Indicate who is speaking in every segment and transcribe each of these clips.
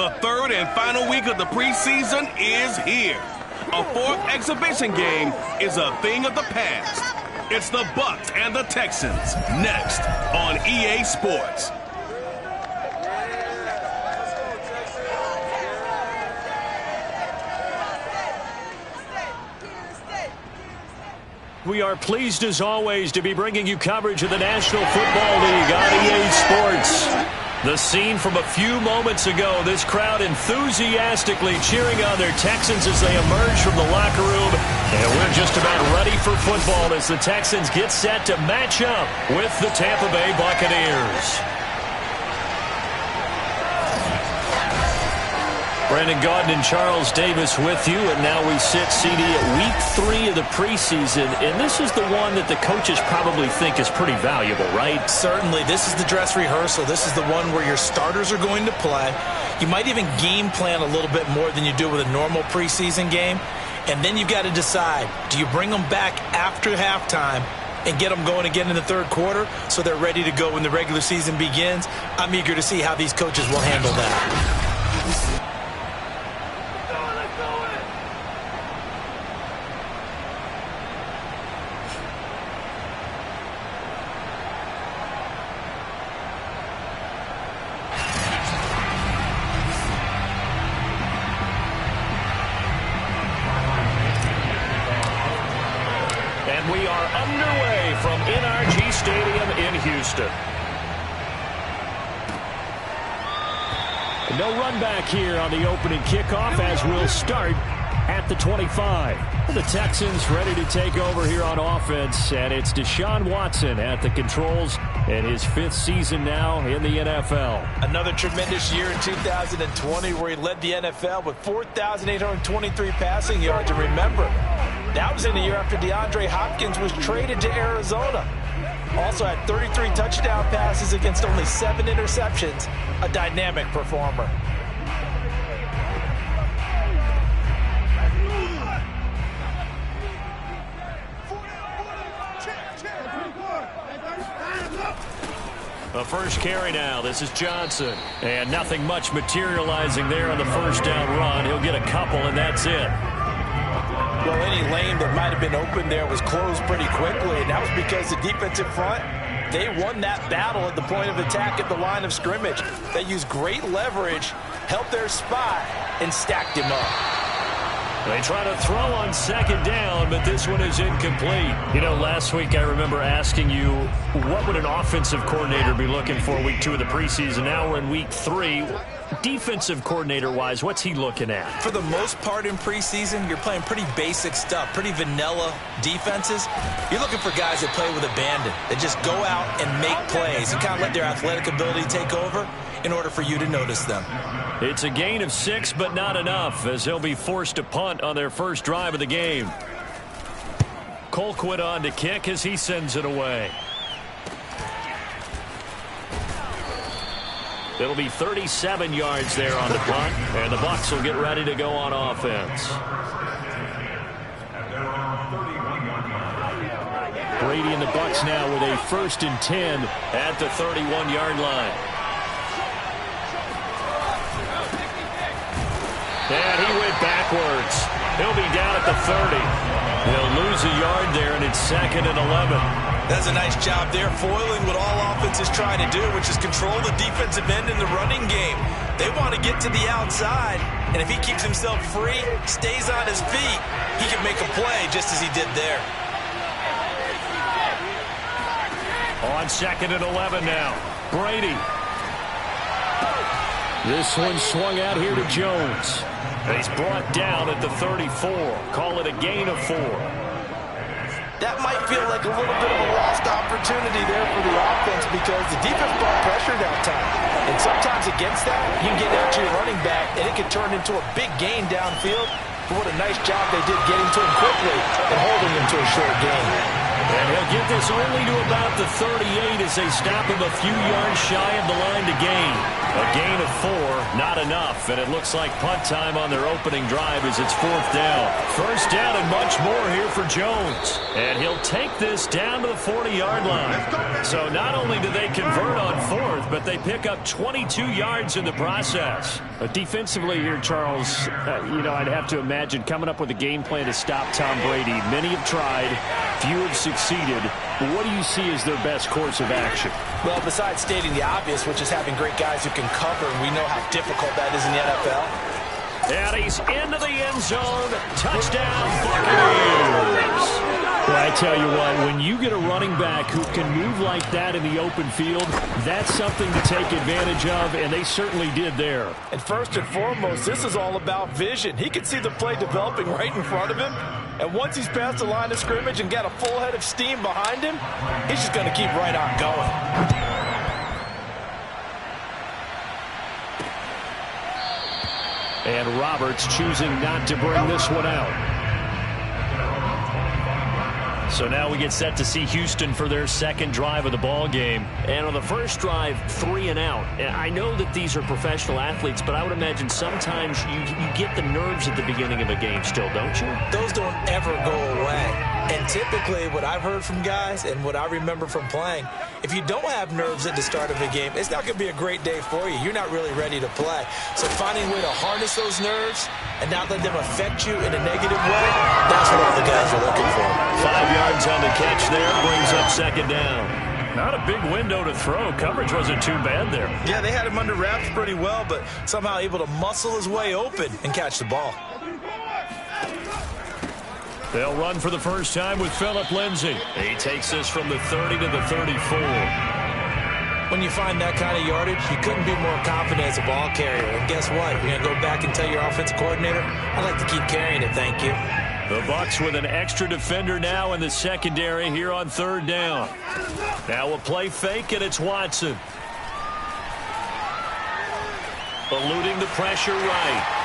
Speaker 1: The third and final week of the preseason is here. A fourth exhibition game is a thing of the past. It's the Bucs and the Texans, next on EA Sports.
Speaker 2: We are pleased as always to be bringing you coverage of the National Football League on EA Sports. The scene from a few moments ago, this crowd enthusiastically cheering on their Texans as they emerge from the locker room. And we're just about ready for football as the Texans get set to match up with the Tampa Bay Buccaneers. Brandon Gaudin and Charles Davis with you, and now we sit, CD, at week 3 of the preseason, and this is the one that the coaches probably think is pretty valuable, right?
Speaker 3: Certainly. This is the dress rehearsal. This is the one where your starters are going to play. You might even game plan a little bit more than you do with a normal preseason game, and then you've got to decide, do you bring them back after halftime and get them going again in the third quarter so they're ready to go when the regular season begins? I'm eager to see how these coaches will handle that.
Speaker 2: And we are underway from NRG Stadium in Houston. No run back here on the opening kickoff as we'll start at the 25. The Texans ready to take over here on offense, and it's Deshaun Watson at the controls in his 5th season now in the NFL.
Speaker 3: Another tremendous year in 2020 where he led the NFL with 4,823 passing yards. And remember, that was in the year after DeAndre Hopkins was traded to Arizona. Also had 33 touchdown passes against only 7 interceptions. A dynamic performer.
Speaker 2: The first carry now. This is Johnson. And nothing much materializing there on the first down run. He'll get a couple, and that's it.
Speaker 3: Well, any lane that might have been open there was closed pretty quickly, and that was because the defensive front, they won that battle at the point of attack at the line of scrimmage. They used great leverage, helped their spot, and stacked him up.
Speaker 2: They try to throw on second down, but this one is incomplete. You know, last week I remember asking you, what would an offensive coordinator be looking for week 2 of the preseason? Now we're in week 3. Defensive coordinator-wise, what's he looking at?
Speaker 3: For the most part in preseason, you're playing pretty basic stuff, pretty vanilla defenses. You're looking for guys that play with abandon, that just go out and make plays and kind of let their athletic ability take over in order for you to notice them.
Speaker 2: It's a gain of 6, but not enough, as they'll be forced to punt on their first drive of the game. Colquitt on to kick as he sends it away. It'll be 37 yards there on the punt, and the Bucs will get ready to go on offense. Brady and the Bucs now with a 1st and 10 at the 31-yard line. And he went backwards. He'll be down at the 30. He'll lose a yard there, and it's 2nd and 11.
Speaker 3: That's a nice job there, foiling what all offense is trying to do, which is control the defensive end in the running game. They want to get to the outside, and if he keeps himself free, stays on his feet, he can make a play just as he did there.
Speaker 2: On 2nd and 11 now, Brady. This one swung out here to Jones. He's brought down at the 34. Call it a gain of 4.
Speaker 3: That might feel like a little bit of a lost opportunity there for the offense because the defense brought pressure that time. And sometimes against that, you can get out to your running back, and it can turn into a big gain downfield. But what a nice job they did getting to him quickly and holding him to a short gain.
Speaker 2: And he'll get this only to about the 38 as they stop him a few yards shy of the line to gain. A gain of 4, not enough, and it looks like punt time on their opening drive as it's 4th down. 1st down and much more here for Jones. And he'll take this down to the 40-yard line. So not only do they convert on 4th, but they pick up 22 yards in the process.
Speaker 4: But defensively here, Charles, I'd have to imagine coming up with a game plan to stop Tom Brady. Many have tried, few have succeeded. But what do you see as their best course of action?
Speaker 3: Well, besides stating the obvious, which is having great guys who can cover, and we know how difficult that is in the NFL.
Speaker 2: And he's into the end zone. Touchdown, Buccaneers.
Speaker 4: Well, I tell you what, when you get a running back who can move like that in the open field, that's something to take advantage of, and they certainly did there.
Speaker 3: And first and foremost, this is all about vision. He can see the play developing right in front of him, and once he's past the line of scrimmage and got a full head of steam behind him, he's just going to keep right on going.
Speaker 4: And Roberts choosing not to bring this one out.
Speaker 2: So now we get set to see Houston for their second drive of the ball game. And on the first drive, 3 and out. And I know that these are professional athletes, but I would imagine sometimes you get the nerves at the beginning of a game still, don't you?
Speaker 3: Those don't ever go away. And typically what I've heard from guys and what I remember from playing, if you don't have nerves at the start of a game, it's not going to be a great day for you. You're not really ready to play. So finding a way to harness those nerves and not let them affect you in a negative way, that's what all the guys are looking for.
Speaker 2: 5 yards on the catch there, brings up second down. Not a big window to throw. Coverage wasn't too bad there.
Speaker 3: Yeah, they had him under wraps pretty well, but somehow able to muscle his way open and catch the ball.
Speaker 2: They'll run for the first time with Phillip Lindsay. He takes this from the 30 to the 34.
Speaker 3: When you find that kind of yardage, you couldn't be more confident as a ball carrier. And guess what? You're going to go back and tell your offensive coordinator, I'd like to keep carrying it, thank you.
Speaker 2: The Bucs with an extra defender now in the secondary here on third down. Now a play fake, and it's Watson. Eluding the pressure right.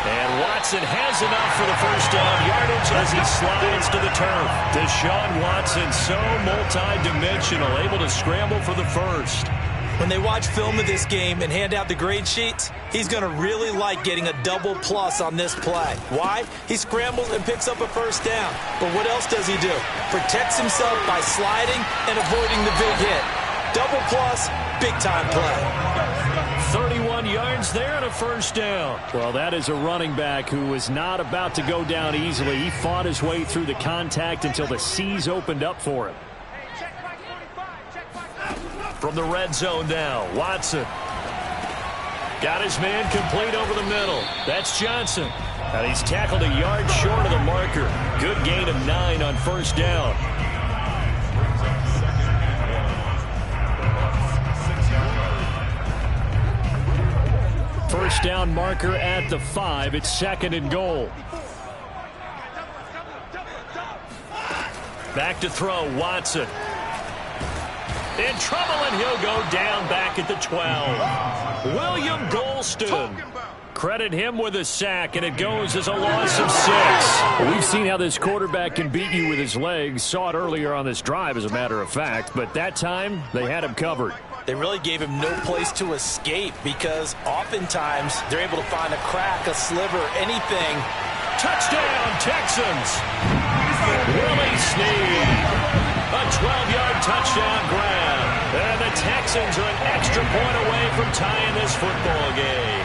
Speaker 2: And Watson has enough for the first down yardage as he slides to the turf. Deshaun Watson, so multi-dimensional, able to scramble for the first.
Speaker 3: When they watch film of this game and hand out the grade sheets, he's going to really like getting a double plus on this play. Why? He scrambles and picks up a first down. But what else does he do? Protects himself by sliding and avoiding the big hit. Double plus, big-time play.
Speaker 2: 31 yards there and a first down.
Speaker 4: Well, that is a running back who was not about to go down easily. He fought his way through the contact until the seas opened up for him.
Speaker 2: From the red zone now, Watson. Got his man complete over the middle. That's Johnson. And he's tackled a yard short of the marker. Good gain of 9 on first down.
Speaker 4: First down marker at the 5. It's 2nd and goal.
Speaker 2: Back to throw, Watson. In trouble, and he'll go down back at the 12. William Golston. Credit him with a sack, and it goes as a loss of 6.
Speaker 4: Well, we've seen how this quarterback can beat you with his legs. Saw it earlier on this drive, as a matter of fact. But that time, they had him covered.
Speaker 3: They really gave him no place to escape because oftentimes they're able to find a crack, a sliver, anything.
Speaker 2: Touchdown, Texans. Willie Snead. A 12-yard touchdown grab. And the Texans are an extra point away from tying this football game.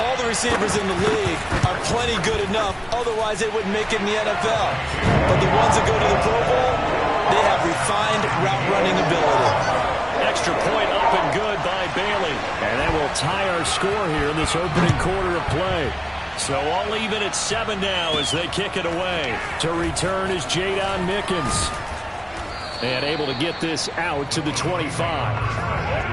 Speaker 3: All the receivers in the league are plenty good enough, otherwise they wouldn't make it in the NFL. But the ones that go to the Pro Bowl, they have refined route running ability.
Speaker 2: Extra point up and good by Bailey.
Speaker 4: And that will tie our score here in this opening quarter of play.
Speaker 2: So all even at 7 now as they kick it away.
Speaker 4: To return is Jadon Mickens. And able to get this out to the 25.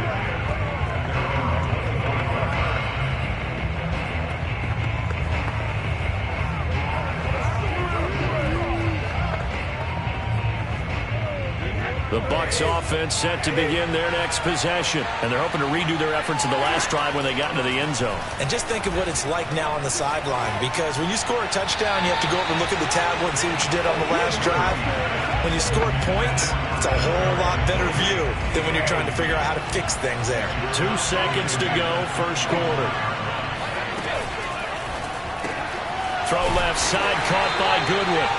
Speaker 2: The Bucs offense set to begin their next possession. And they're hoping to redo their efforts in the last drive when they got into the end zone.
Speaker 3: And just think of what it's like now on the sideline. Because when you score a touchdown, you have to go over and look at the tablet and see what you did on the last drive. When you score points, it's a whole lot better view than when you're trying to figure out how to fix things there.
Speaker 2: 2 seconds to go, first quarter. Throw left side, caught by Goodwin.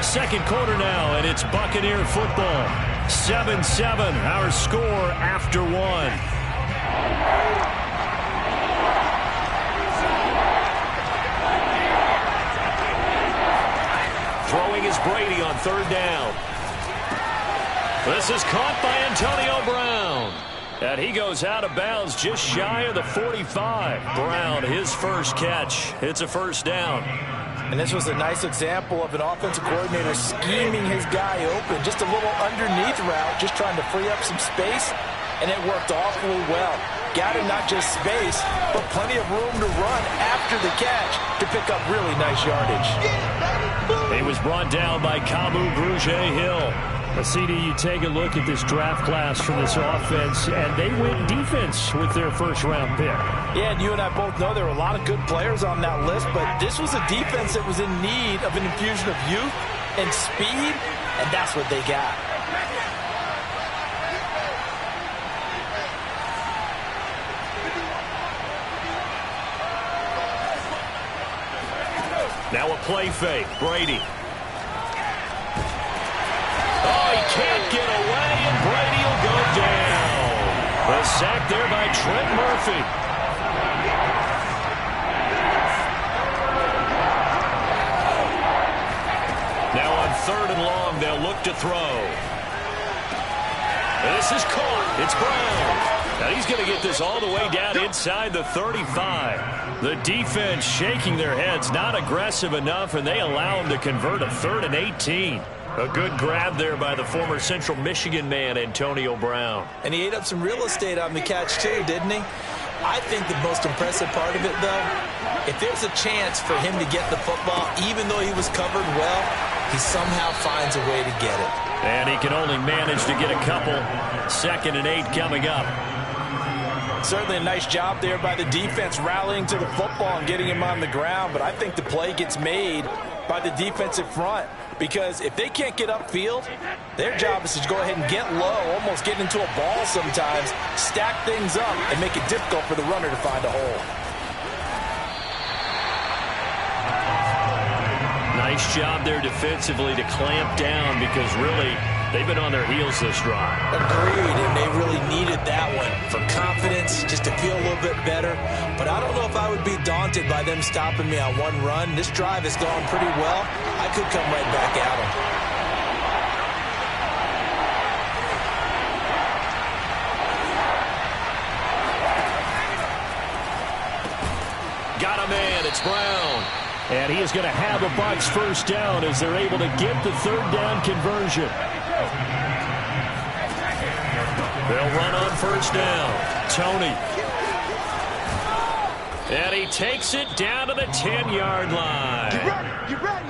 Speaker 2: Second quarter now, and it's Buccaneer football. 7-7, our score after one. Throwing is Brady on third down. This is caught by Antonio Brown. And he goes out of bounds just shy of the 45. Brown, his first catch. It's a first down.
Speaker 3: And this was a nice example of an offensive coordinator scheming his guy open. Just a little underneath route, just trying to free up some space. And it worked awfully well. Got him not just space, but plenty of room to run after the catch to pick up really nice yardage.
Speaker 2: He was brought down by Kamu Grugier-Hill.
Speaker 4: CD, you take a look at this draft class from this offense, and they went defense with their first-round pick.
Speaker 3: Yeah, and you and I both know there were a lot of good players on that list, but this was a defense that was in need of an infusion of youth and speed, and that's what they got.
Speaker 2: Now a play fake. Brady. Oh, he can't get away, and Brady will go down. A sack there by Trent Murphy. Now on third and long, they'll look to throw. This is caught. It's Brown. Now he's going to get this all the way down inside the 35. The defense shaking their heads, not aggressive enough, and they allow him to convert a 3rd and 18. A good grab there by the former Central Michigan man, Antonio Brown.
Speaker 3: And he ate up some real estate on the catch, too, didn't he? I think the most impressive part of it, though, if there's a chance for him to get the football, even though he was covered well, he somehow finds a way to get it.
Speaker 2: And he can only manage to get a couple. 2nd and 8 coming up.
Speaker 3: Certainly a nice job there by the defense rallying to the football and getting him on the ground, but I think the play gets made by the defensive front. Because if they can't get upfield, their job is to go ahead and get low, almost get into a ball sometimes, stack things up, and make it difficult for the runner to find a hole.
Speaker 2: Nice job there defensively to clamp down because really they've been on their heels this drive.
Speaker 3: Agreed, and they really needed that one for confidence, just to feel a little bit better. But I don't know if I would be daunted by them stopping me on one run. This drive has gone pretty well. I could come right back at them.
Speaker 2: Got a man, it's Brown.
Speaker 4: And he is going to have a Bucs first down as they're able to get the 3rd down conversion.
Speaker 2: They'll run on first down. Tony. And he takes it down to the 10-yard line.
Speaker 5: Get ready.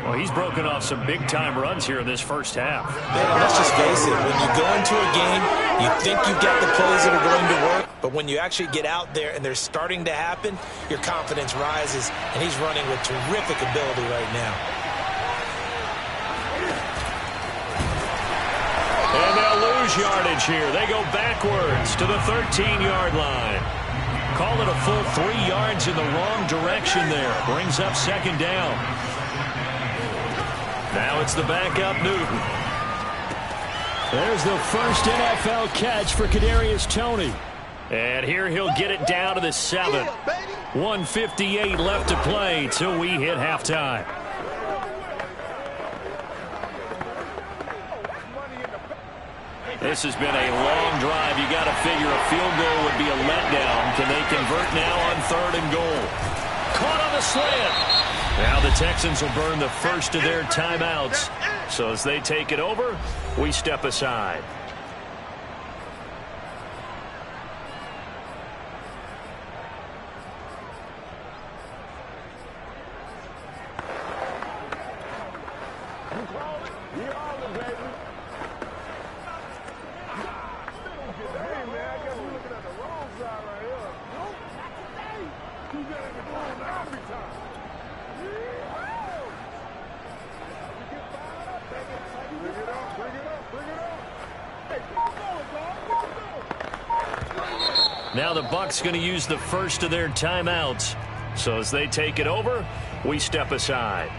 Speaker 2: Well, he's broken off some big-time runs here in this first half.
Speaker 3: Man, let's just face it. When you go into a game, you think you've got the plays that are going to work, but when you actually get out there and they're starting to happen, your confidence rises, and he's running with terrific ability right now.
Speaker 2: And they'll lose yardage here. They go backwards to the 13-yard line. Call it a full 3 yards in the wrong direction there. Brings up 2nd down. Now it's the backup Newton.
Speaker 4: There's the first NFL catch for Kadarius Toney.
Speaker 2: And here he'll get it down to the 7. 1:58 left to play till we hit halftime. This has been a long drive. You got to figure a field goal would be a letdown. Can they convert now on 3rd and goal? Caught on the slant. Now the Texans will burn the first of their timeouts. So as they take it over, we step aside. Now the Bucs going to use the first of their timeouts. So as they take it over, we step aside.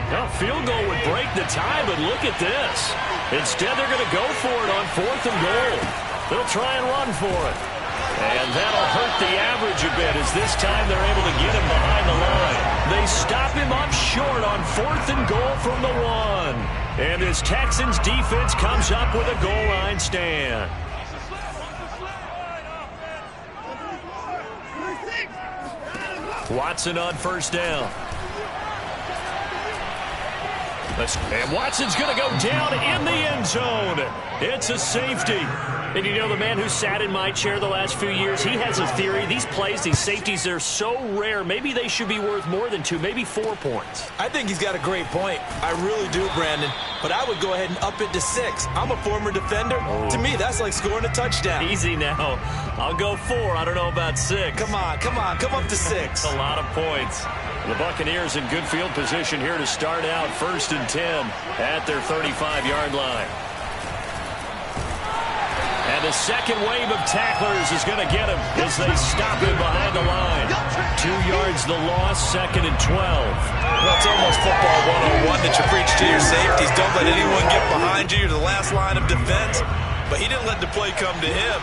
Speaker 2: A field goal would break the tie, but look at this. Instead, they're going to go for it on 4th and goal. They'll try and run for it. And that'll hurt the average a bit as this time they're able to get him behind the line. They stop him up short on 4th and goal from the 1. And this Texans defense comes up with a goal line stand. Watson on 1st down. And Watson's going to go down in the end zone. It's a safety. And you know, the man who sat in my chair the last few years, he has a theory. These plays, these safeties, they're so rare. Maybe they should be worth more than 2, maybe 4 points.
Speaker 3: I think he's got a great point. I really do, Brandon. But I would go ahead and up it to 6. I'm a former defender. Oh. To me, that's like scoring a touchdown.
Speaker 2: Easy now. I'll go 4. I don't know about 6.
Speaker 3: Come on. Come up to 6.
Speaker 2: That's a lot of points. The Buccaneers in good field position here to start out 1st and 10 at their 35-yard line. And the second wave of tacklers is going to get him as they stop him behind the line. 2 yards the loss, 2nd and 12.
Speaker 3: Well, it's almost football 101 that you preach to your safeties. Don't let anyone get behind you. You're the last line of defense. But he didn't let the play come to him.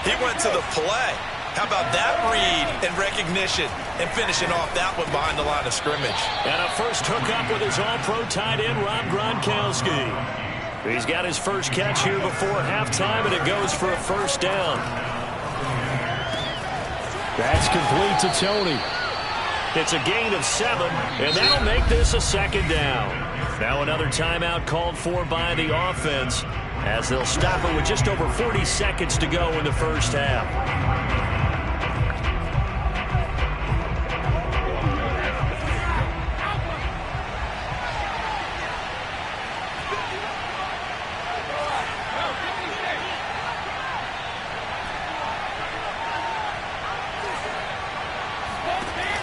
Speaker 3: He went to the play. How about that read and recognition and finishing off that one behind the line of scrimmage.
Speaker 2: And a first hookup with his all-pro tight end, Rob Gronkowski. He's got his first catch here before halftime, and it goes for a 1st down.
Speaker 4: That's complete to Tony.
Speaker 2: It's a gain of 7, and that'll make this a 2nd down. Now another timeout called for by the offense as they'll stop it with just over 40 seconds to go in the first half.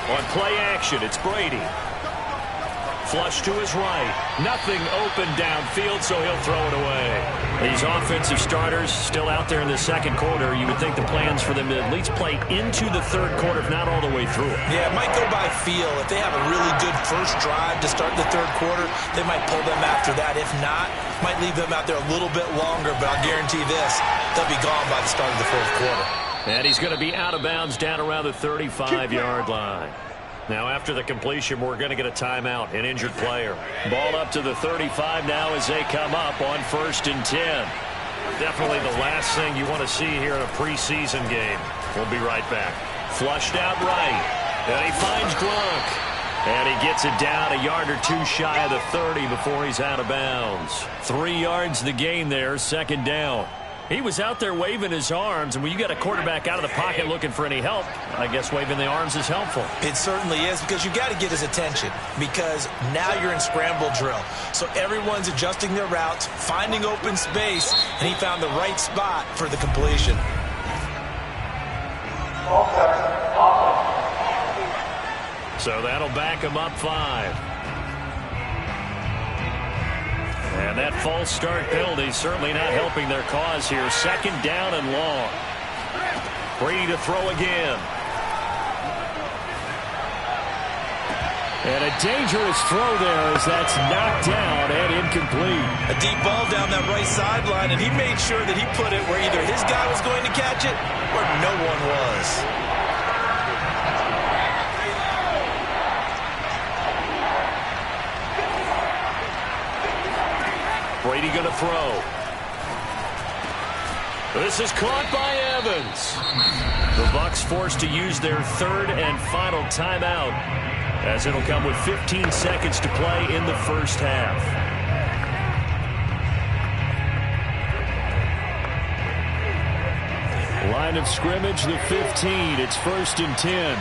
Speaker 2: On play action, it's Brady. Flush to his right. Nothing open downfield, so he'll throw it away. These offensive starters still out there in the 2nd quarter. You would think the plans for them to at least play into the 3rd quarter, if not all the way through it.
Speaker 3: Yeah, it might go by feel. If they have a really good first drive to start the 3rd quarter, they might pull them after that. If not, might leave them out there a little bit longer, but I'll guarantee this, they'll be gone by the start of the 4th quarter.
Speaker 2: And he's going to be out of bounds down around the 35-yard line. Now, after the completion, we're going to get a timeout, an injured player. Ball up to the 35 now as they come up on 1st and 10. Definitely the last thing you want to see here in a preseason game. We'll be right back. Flushed out right. And he finds Gronk. And he gets it down a yard or 2 shy of the 30 before he's out of bounds. 3 yards the gain there, 2nd down. He was out there waving his arms, and when you got a quarterback out of the pocket looking for any help, I guess waving the arms is helpful.
Speaker 3: It certainly is, because you got to get his attention, because now you're in scramble drill. So everyone's adjusting their routes, finding open space, and he found the right spot for the completion.
Speaker 2: So that'll back him up 5. And that false start penalty certainly not helping their cause here. 2nd down and long. Brady to throw again.
Speaker 4: And a dangerous throw there as that's knocked down and incomplete.
Speaker 3: A deep ball down that right sideline, and he made sure that he put it where either his guy was going to catch it or no one was.
Speaker 2: Brady going to throw. This is caught by Evans. The Bucs forced to use their 3rd and final timeout as it'll come with 15 seconds to play in the first half.
Speaker 4: Line of scrimmage, the 15. It's 1st and 10.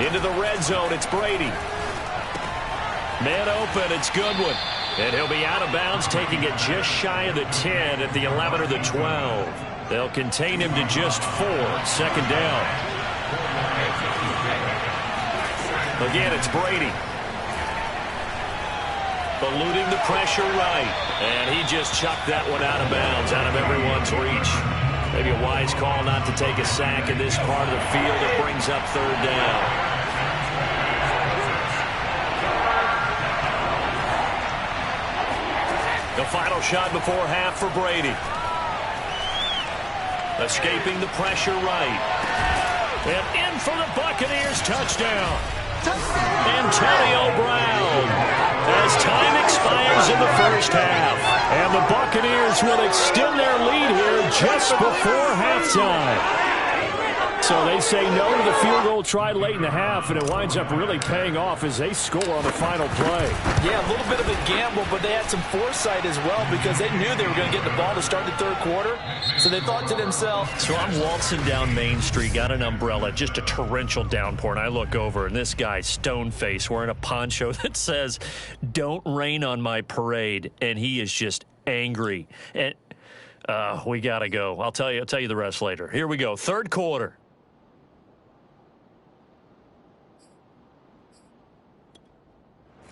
Speaker 2: Into the red zone, it's Brady. Man open, it's Goodwin. And he'll be out of bounds, taking it just shy of the 10 at the 11 or the 12. They'll contain him to just 4. 2nd down. Again, it's Brady. Eluding the pressure right. And he just chucked that one out of bounds, out of everyone's reach. Maybe a wise call not to take a sack in this part of the field. It brings up third down. The final shot before half for Brady. Escaping the pressure right. And in for the Buccaneers touchdown. Antonio Brown. As time expires in the first half. And the Buccaneers will extend their lead here just before halftime. So they say no to the field goal try late in the half, and it winds up really paying off as they score on the final play.
Speaker 3: Yeah, a little bit of a gamble, but they had some foresight as well because they knew they were going to get the ball to start the third quarter. So they thought to themselves.
Speaker 2: So I'm waltzing down Main Street, got an umbrella, just a torrential downpour, and I look over, and this guy, stone-faced, wearing a poncho that says, "Don't rain on my parade," and he is just angry. And we got to go. I'll tell you the rest later. Here we go, third quarter.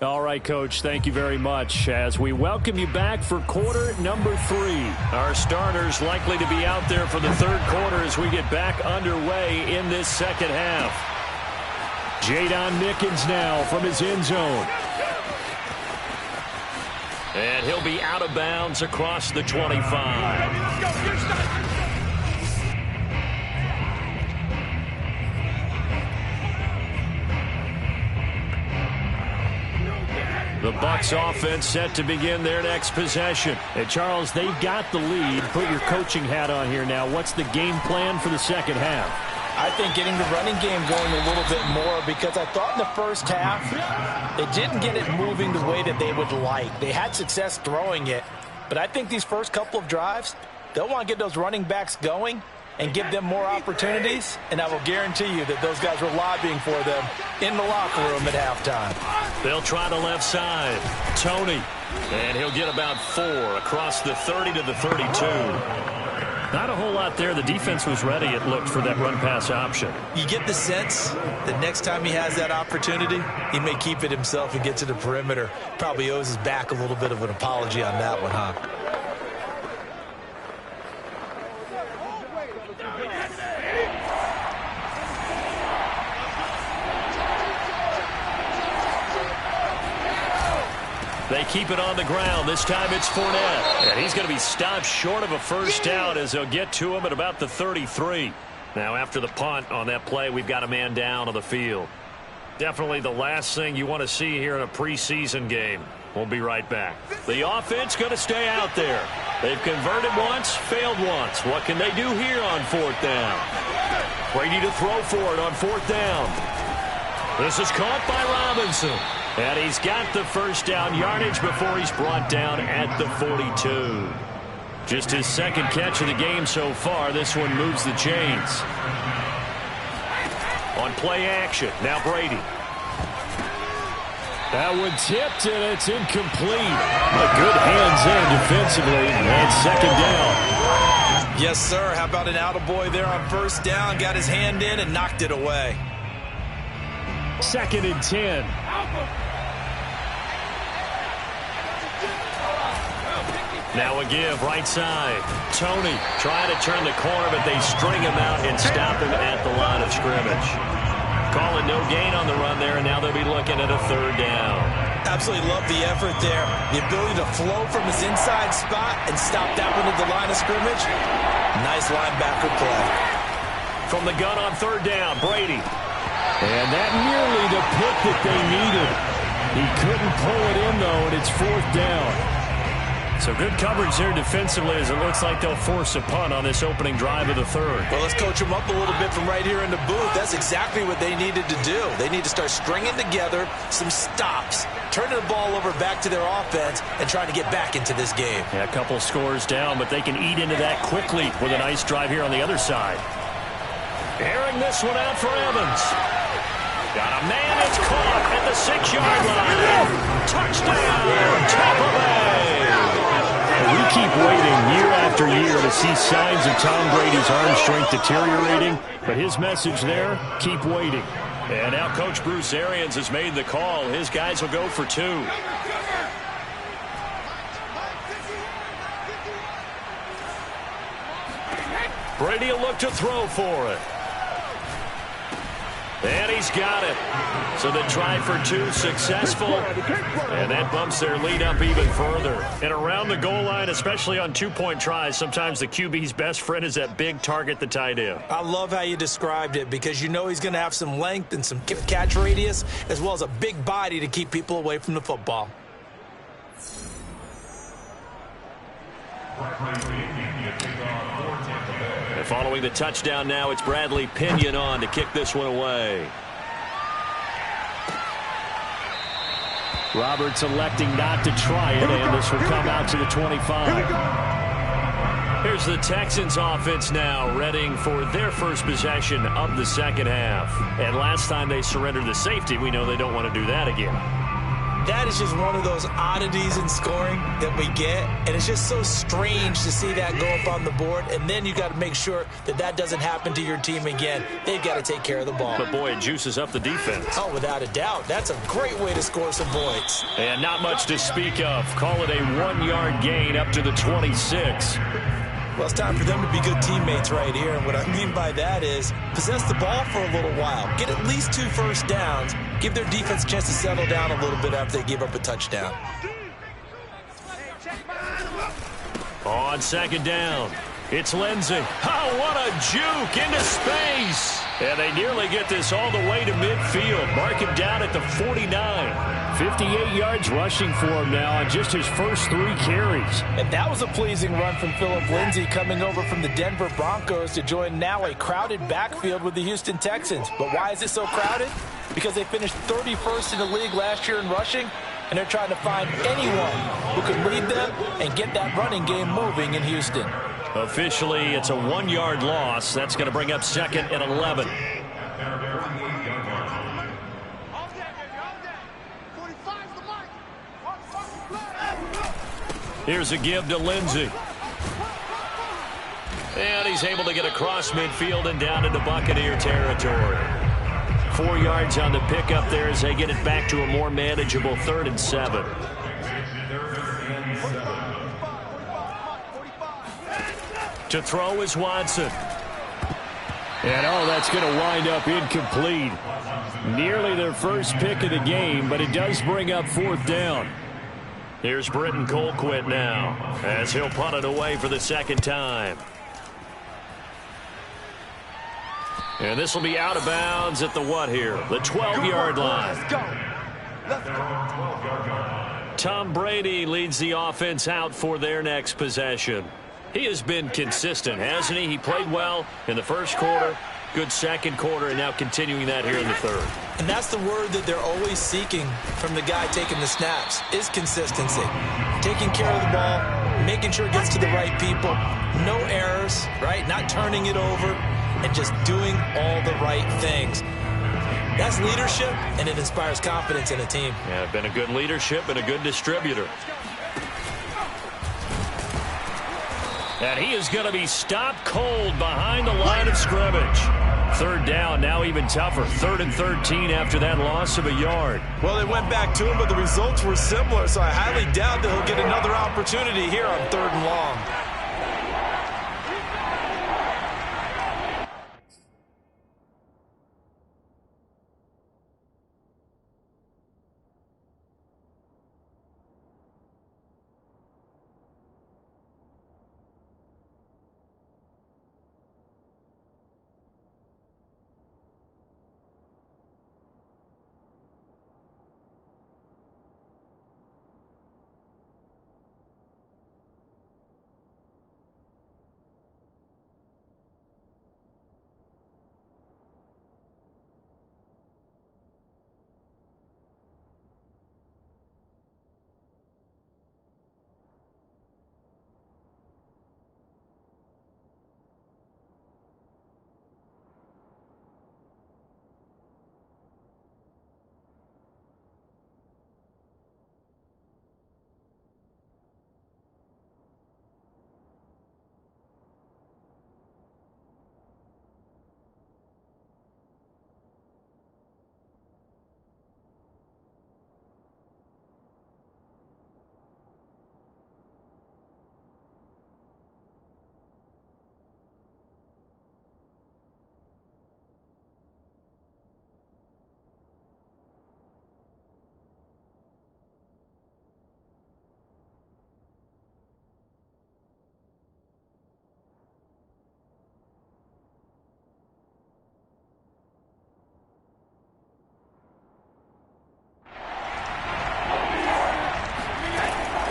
Speaker 4: All right, Coach, thank you very much as we welcome you back for quarter number 3.
Speaker 2: Our starters likely to be out there for the third quarter as we get back underway in this second half.
Speaker 4: Jadon Mickens now from his end zone.
Speaker 2: And he'll be out of bounds across the 25. The Bucs offense set to begin their next possession.
Speaker 4: And Charles, they've got the lead. Put your coaching hat on here now. What's the game plan for the second half?
Speaker 3: I think getting the running game going a little bit more because I thought in the first half they didn't get it moving the way that they would like. They had success throwing it, but I think these first couple of drives, they'll want to get those running backs going and give them more opportunities, and I will guarantee you that those guys were lobbying for them in the locker room at halftime.
Speaker 2: They'll try the left side. Tony. And he'll get about 4 across the 30 to the 32.
Speaker 4: Not a whole lot there. The defense was ready, it looked, for that run-pass option.
Speaker 3: You get the sense that next time he has that opportunity, he may keep it himself and get to the perimeter. Probably owes his back a little bit of an apology on that one, huh?
Speaker 2: They keep it on the ground. This time it's Fournette. And he's going to be stopped short of a first down as they'll get to him at about the 33. Now after the punt on that play, we've got a man down on the field. Definitely the last thing you want to see here in a preseason game. We'll be right back. The offense going to stay out there. They've converted once, failed once. What can they do here on fourth down? Brady to throw for it on fourth down. This is caught by Robinson. And he's got the first down yardage before he's brought down at the 42. Just his second catch of the game so far. This one moves the chains. On play action, now Brady.
Speaker 4: That one tipped, and it's incomplete. A good hands in defensively, and second down.
Speaker 3: Yes, sir. How about an attaboy there on first down? Got his hand in and knocked it away.
Speaker 4: 2nd and 10.
Speaker 2: Now a give, right side. Tony trying to turn the corner, but they string him out and stop him at the line of scrimmage. Call it no gain on the run there, and now they'll be looking at a third down.
Speaker 3: Absolutely love the effort there. The ability to flow from his inside spot and stop that one at the line of scrimmage. Nice linebacker play.
Speaker 2: From the gun on third down, Brady.
Speaker 4: And that nearly the pick that they needed. He couldn't pull it in, though, and it's fourth down.
Speaker 2: So good coverage there defensively as it looks like they'll force a punt on this opening drive of the third.
Speaker 3: Well, let's coach them up a little bit from right here in the booth. That's exactly what they needed to do. They need to start stringing together some stops, turning the ball over back to their offense, and trying to get back into this game.
Speaker 2: Yeah, a couple scores down, but they can eat into that quickly with a nice drive here on the other side. Airing this one out for Evans. Got a man that's caught at the 6-yard line. Touchdown, Tampa Bay.
Speaker 4: We keep waiting year after year to see signs of Tom Brady's arm strength deteriorating, but his message there, keep waiting.
Speaker 2: And now Coach Bruce Arians has made the call. His guys will go for 2. Brady will look to throw for it. And he's got it. So the try for two successful. And that bumps their lead up even further. And around the goal line, especially on two-point tries, sometimes the QB's best friend is that big target, the tight end.
Speaker 3: I love how you described it because you know he's going to have some length and some catch radius as well as a big body to keep people away from the football.
Speaker 2: And following the touchdown now, it's Bradley Pinion on to kick this one away.
Speaker 4: Roberts electing not to try it, and this will come out to the 25.
Speaker 2: Here's the Texans offense now, readying for their first possession of the second half. And last time they surrendered the safety, we know they don't want to do that again.
Speaker 3: That is just one of those oddities in scoring that we get, and it's just so strange to see that go up on the board, and then you got to make sure that that doesn't happen to your team again. They've got to take care of the ball.
Speaker 2: But, boy, it juices up the defense.
Speaker 3: Oh, without a doubt. That's a great way to score some points.
Speaker 2: And not much to speak of. Call it a 1-yard gain up to the 26.
Speaker 3: Well, it's time for them to be good teammates right here, and what I mean by that is possess the ball for a little while. Get at least 2 first downs. Give their defense a chance to settle down a little bit after they give up a touchdown.
Speaker 2: On second down, it's Lindsey. Oh, what a juke into space. And they nearly get this all the way to midfield. Mark him down at the 49.
Speaker 4: 58 yards rushing for him now on just his first 3 carries.
Speaker 3: And that was a pleasing run from Phillip Lindsay coming over from the Denver Broncos to join now a crowded backfield with the Houston Texans. But why is it so crowded? Because they finished 31st in the league last year in rushing, and they're trying to find anyone who can lead them and get that running game moving in Houston.
Speaker 2: Officially, it's a 1-yard loss. That's going to bring up second and 11. Here's a give to Lindsey. And he's able to get across midfield and down into Buccaneer territory. 4 yards on the pickup there as they get it back to a more manageable 3rd and 7. To throw is Watson.
Speaker 4: And, that's going to wind up incomplete. Nearly their first pick of the game, but it does bring up 4th down.
Speaker 2: Here's Britton Colquitt now as he'll punt it away for the second time. And this will be out of bounds at the what here? The 12-yard line. Let's go. Tom Brady leads the offense out for their next possession. He has been consistent, hasn't he? He played well in the first quarter, good second quarter, and now continuing that here in the third.
Speaker 3: And that's the word that they're always seeking from the guy taking the snaps, is consistency. Taking care of the ball, making sure it gets to the right people, no errors, right? Not turning it over, and just doing all the right things. That's leadership, and it inspires confidence in a team.
Speaker 2: Yeah, been a good leadership and a good distributor. And he is going to be stopped cold behind the line of scrimmage. 3rd down, now even tougher. 3rd and 13 after that loss of a yard.
Speaker 3: Well, they went back to him, but the results were similar, so I highly doubt that he'll get another opportunity here on 3rd and long.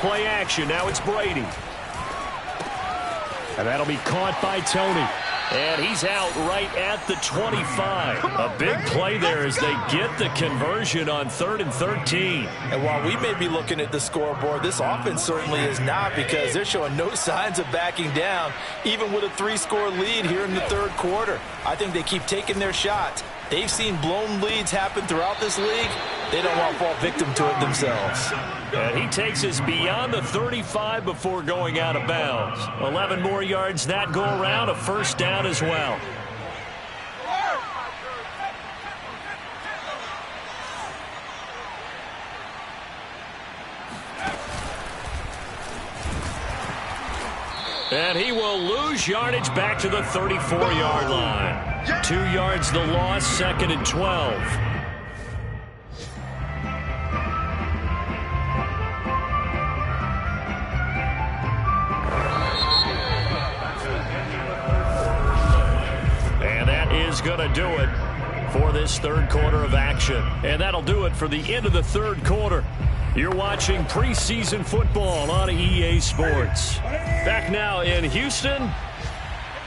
Speaker 2: play action. Now it's Brady. And that'll be caught by Tony. And he's out right at the 25. A big play there as they get the conversion on 3rd and 13.
Speaker 3: And while we may be looking at the scoreboard, this offense certainly is not, because they're showing no signs of backing down, even with a 3-score lead here in the third quarter. I think they keep taking their shots. They've seen blown leads happen throughout this league. They don't want to fall victim to it themselves.
Speaker 2: And he takes us beyond the 35 before going out of bounds. 11 more yards that go around, a first down as well. And he will lose yardage back to the 34-yard line. 2 yards the loss, 2nd and 12. And that is going to do it for this third quarter of action. And that'll do it for the end of the third quarter. You're watching preseason football on EA Sports. Back now in Houston,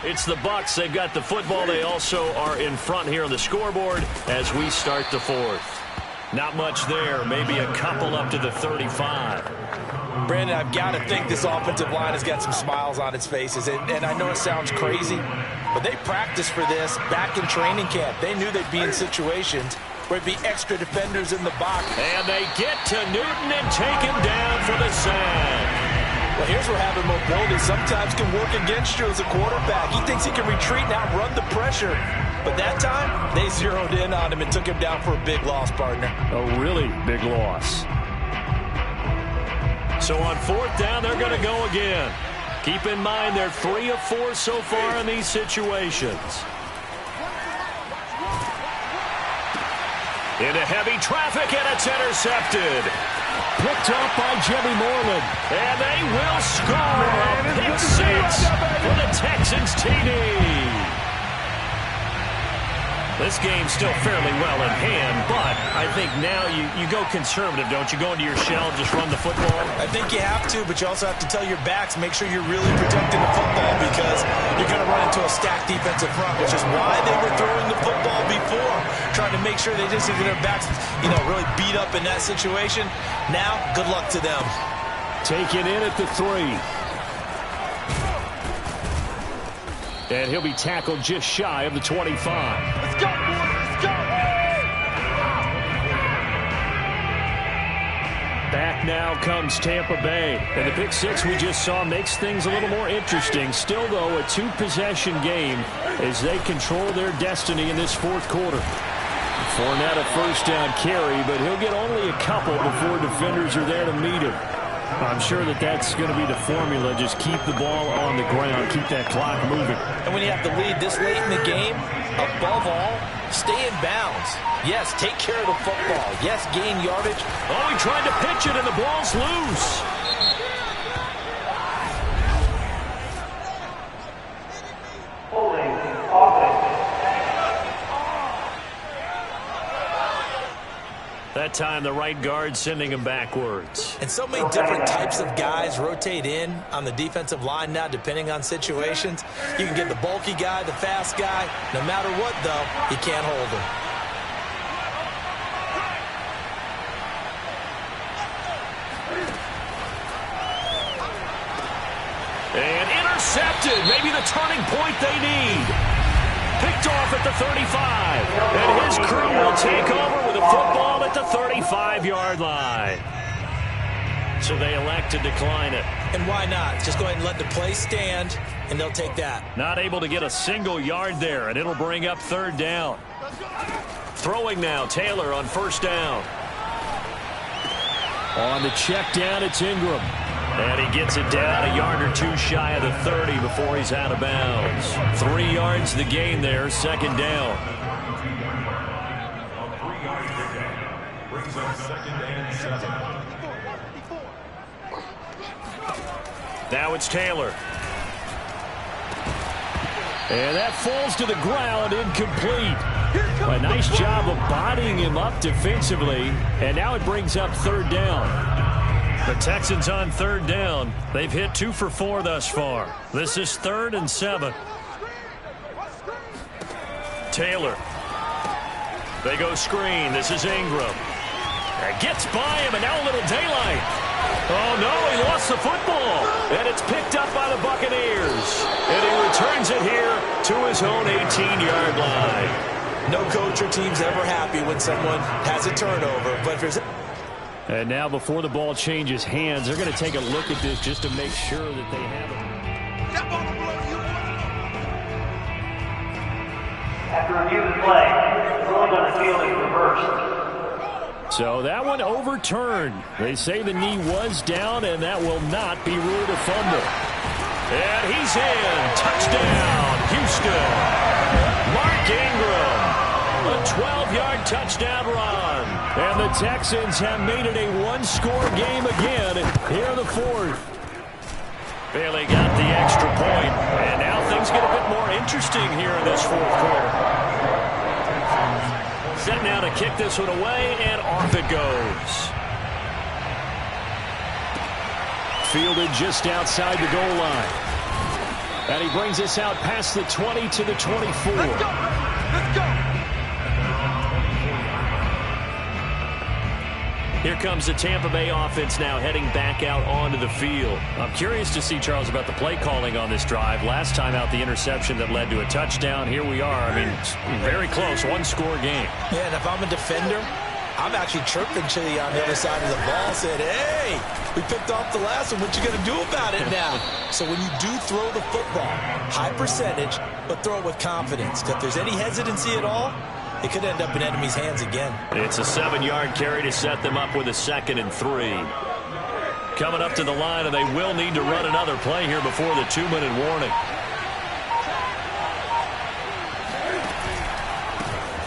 Speaker 2: it's the Bucs. They've got the football. They also are in front here on the scoreboard as we start the fourth. Not much there, maybe a couple up to the 35.
Speaker 3: Brandon, I've got to think this offensive line has got some smiles on its faces. And I know it sounds crazy, but they practiced for this back in training camp. They knew they'd be in situations where it'd be extra defenders in the box.
Speaker 2: And they get to Newton and take him down for the sack.
Speaker 3: Well, here's where having mobility sometimes can work against you as a quarterback. He thinks he can retreat now, run the pressure. But that time, they zeroed in on him and took him down for a big loss, partner.
Speaker 2: A really big loss. So on 4th down, they're going to go again. Keep in mind, they're 3 of 4 so far in these situations. Into heavy traffic, and it's intercepted. Picked up by Jimmy Moreland. And they will score a pick six for the Texans TD. This game's still fairly well in hand, but I think now you go conservative, don't you? Go into your shell, just run the football?
Speaker 3: I think you have to, but you also have to tell your backs, make sure you're really protecting the football, because you're going to run into a stacked defensive front, which is why they were throwing the football before, trying to make sure they just get their backs, really beat up in that situation. Now, good luck to them.
Speaker 2: Taken in at the 3. And he'll be tackled just shy of the 25.
Speaker 5: Let's go, boys. Let's go.
Speaker 2: Back now comes Tampa Bay. And the pick six we just saw makes things a little more interesting. Still, though, a 2-possession game as they control their destiny in this fourth quarter. Fournette a first down carry, but he'll get only a couple before defenders are there to meet him. I'm sure that's going to be the formula. Just keep the ball on the ground. Keep that clock moving.
Speaker 3: And when you have the lead this late in the game, above all, stay in bounds. Yes, take care of the football. Yes, gain yardage.
Speaker 2: Oh, he tried to pitch it, and the ball's loose.
Speaker 5: Holding offense.
Speaker 2: That time, the right guard sending him backwards.
Speaker 3: And so many different types of guys rotate in on the defensive line now, depending on situations. You can get the bulky guy, the fast guy. No matter what, though, you can't hold him.
Speaker 2: And intercepted. Maybe the turning point they need. Picked off at the 35. And his crew will take over with a football at the 35-yard line. So they elect to decline it.
Speaker 3: And why not? Just go ahead and let the play stand, and they'll take that.
Speaker 2: Not able to get a single yard there, and it'll bring up 3rd down. Throwing now, Taylor on 1st down. On the check down, it's Ingram. And he gets it down a yard or 2 shy of the 30 before he's out of bounds. 3 yards the gain there, 2nd down. Now it's Taylor. And that falls to the ground, incomplete. A nice job of bodying him up defensively. And now it brings up 3rd down. The Texans on third down. They've hit 2 for 4 thus far. This is 3rd and 7. Taylor. They go screen. This is Ingram. It gets by him, and now a little daylight. Oh, no, he lost the football. And it's picked up by the Buccaneers. And he returns it here to his own 18-yard line.
Speaker 3: No coach or team's ever happy when someone has a turnover. But if there's
Speaker 4: And now before the ball changes hands, they're going to take a look at this just to make sure that they have it.
Speaker 5: After review the play, the ruling on the field is reversed.
Speaker 4: So that one overturned. They say the knee was down, and that will not be ruled a fumble.
Speaker 2: And he's in. Touchdown, Houston. Mark Ingram. A 12-yard touchdown run.
Speaker 4: And the Texans have made it a one-score game again here in the 4th.
Speaker 2: Bailey got the extra point. And now things get a bit more interesting here in this 4th quarter. Set now to kick this one away, and off it goes.
Speaker 4: Fielded just outside the goal line. And he brings us out past the 20 to the 24.
Speaker 5: Let's go! Let's go!
Speaker 2: Here comes the Tampa Bay offense now heading back out onto the field.
Speaker 4: I'm curious to see, Charles, about the play calling on this drive. Last time out, the interception that led to a touchdown. Here we are. I mean, it's very close, one-score game.
Speaker 3: Yeah, and if I'm a defender, I'm actually chirping to you on the other side of the ball, said, hey, we picked off the last one. What you going to do about it now? So when you do throw the football, high percentage, but throw it with confidence. If there's any hesitancy at all, it could end up in enemy's hands again.
Speaker 2: It's a 7-yard carry to set them up with a 2nd and 3. Coming up to the line, and they will need to run another play here before the 2-minute warning.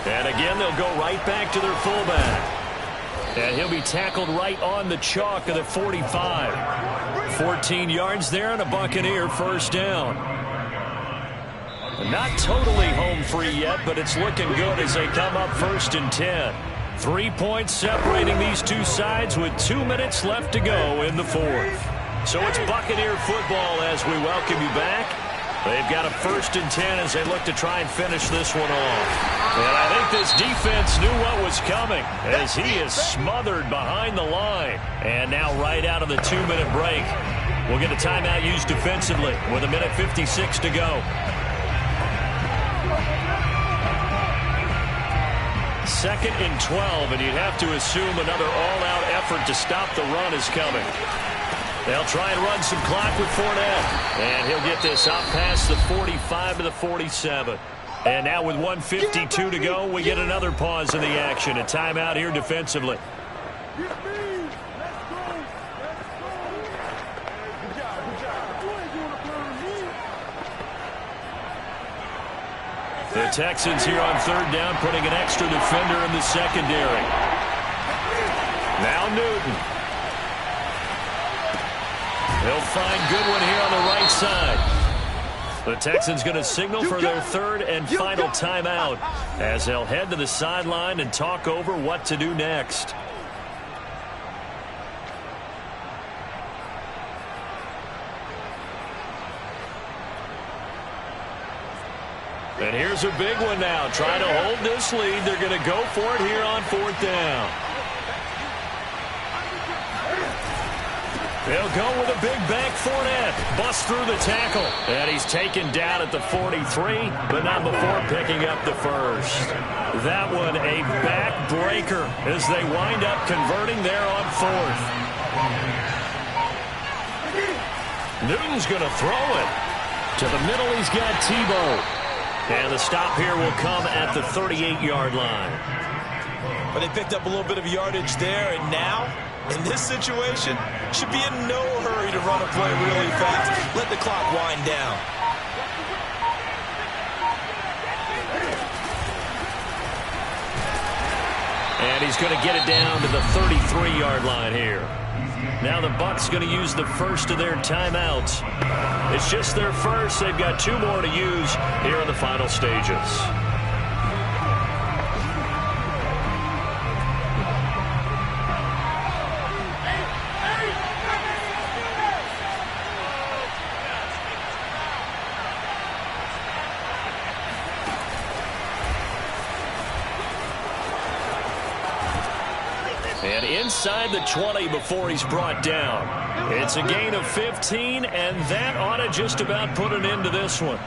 Speaker 2: And again, they'll go right back to their fullback. And he'll be tackled right on the chalk of the 45. 14 yards there, and a Buccaneer first down. Not totally home free yet, but it's looking good as they come up 1st and 10. 3 points separating these two sides with 2 minutes left to go in the 4th. So it's Buccaneer football as we welcome you back. They've got a 1st and 10 as they look to try and finish this one off. And I think this defense knew what was coming as he is smothered behind the line. And now right out of the 2-minute break, we'll get a timeout used defensively with 1:56 to go. 2nd and 12, and you'd have to assume another all-out effort to stop the run is coming. They'll try and run some clock with Fournette. And he'll get this up past the 45 to the 47. And now with 1:52 to go, we get another pause in the action. A timeout here defensively. The Texans here on 3rd down, putting an extra defender in the secondary. Now Newton. He'll find Goodwin here on the right side. The Texans going to signal for their 3rd and final timeout as they'll head to the sideline and talk over what to do next. And here's a big one now. Trying to hold this lead. They're going to go for it here on 4th down. They'll go with a big bank Fournette. Busts through the tackle. And he's taken down at the 43, but not before picking up the first. That one a backbreaker as they wind up converting there on 4th. Newton's going to throw it. To the middle, he's got Tebow. And the stop here will come at the 38-yard line.
Speaker 3: But they picked up a little bit of yardage there, and now, in this situation, should be in no hurry to run a play really fast. Let the clock wind down.
Speaker 2: And he's going to get it down to the 33-yard line here. Now the Bucs going to use the first of their timeouts. It's just their first. They've got 2 more to use here in the final stages. And inside the 20 before he's brought down. It's a gain of 15, and that ought to just about put an end to this one.